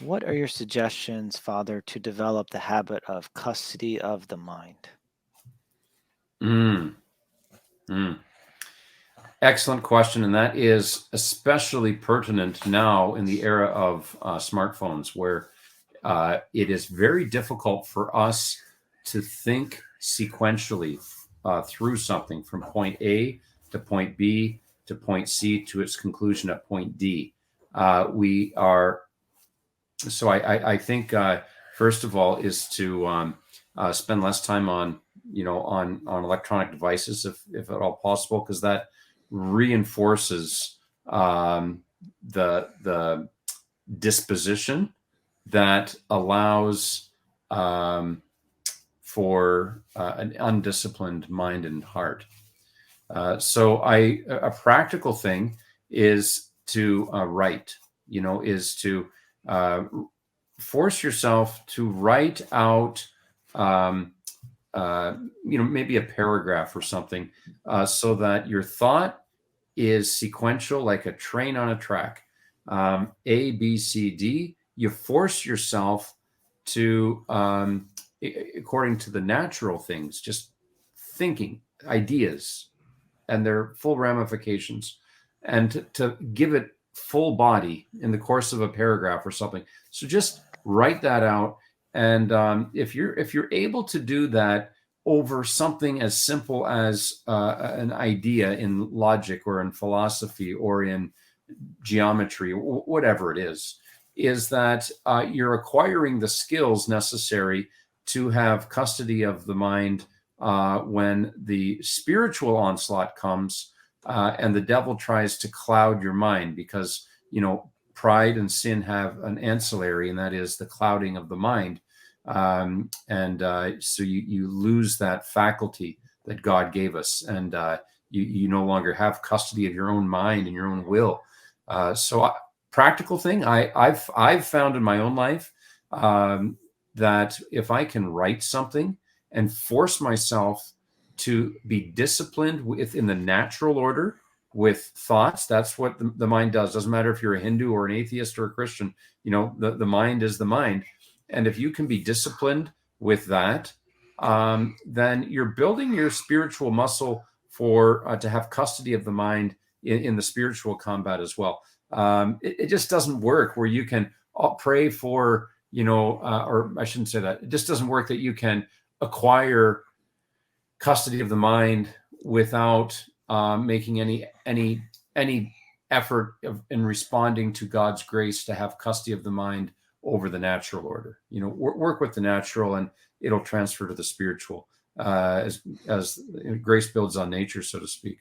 What are your suggestions, Father, to develop the habit of custody of the mind? Mm, mm. Excellent question. And that is especially pertinent now in the era of smartphones, where it is very difficult for us to think sequentially through something from point A to point B to point C to its conclusion at point D. We are so I think first of all is to spend less time on on electronic devices if at all possible, because that reinforces the disposition that allows um, for an undisciplined mind and heart. So a practical thing is to write. Is to uh, force yourself to write out. Um, Maybe a paragraph or something, so that your thought is sequential, like a train on a track. A, B, C, D. You force yourself to, according to the natural things, just thinking ideas and their full ramifications, and to give it full body in the course of a paragraph or something. So just write that out, and if you're able to do that over something as simple as an idea in logic or in philosophy or in geometry, whatever it is that you're acquiring the skills necessary to have custody of the mind when the spiritual onslaught comes, and the devil tries to cloud your mind, because pride and sin have an ancillary, and that is the clouding of the mind. And so you lose that faculty that God gave us, and you no longer have custody of your own mind and your own will. Practical thing I've found in my own life, that if I can write something and force myself to be disciplined within the natural order with thoughts, that's what the mind does. Doesn't matter if you're a Hindu or an atheist or a Christian. The mind is the mind. And if you can be disciplined with that, then you're building your spiritual muscle for to have custody of the mind in the spiritual combat as well. It just doesn't work where you can pray for, or I shouldn't say that. It just doesn't work that you can acquire custody of the mind without making any effort in responding to God's grace to have custody of the mind over the natural order. Work with the natural, and it'll transfer to the spiritual, as grace builds on nature, so to speak.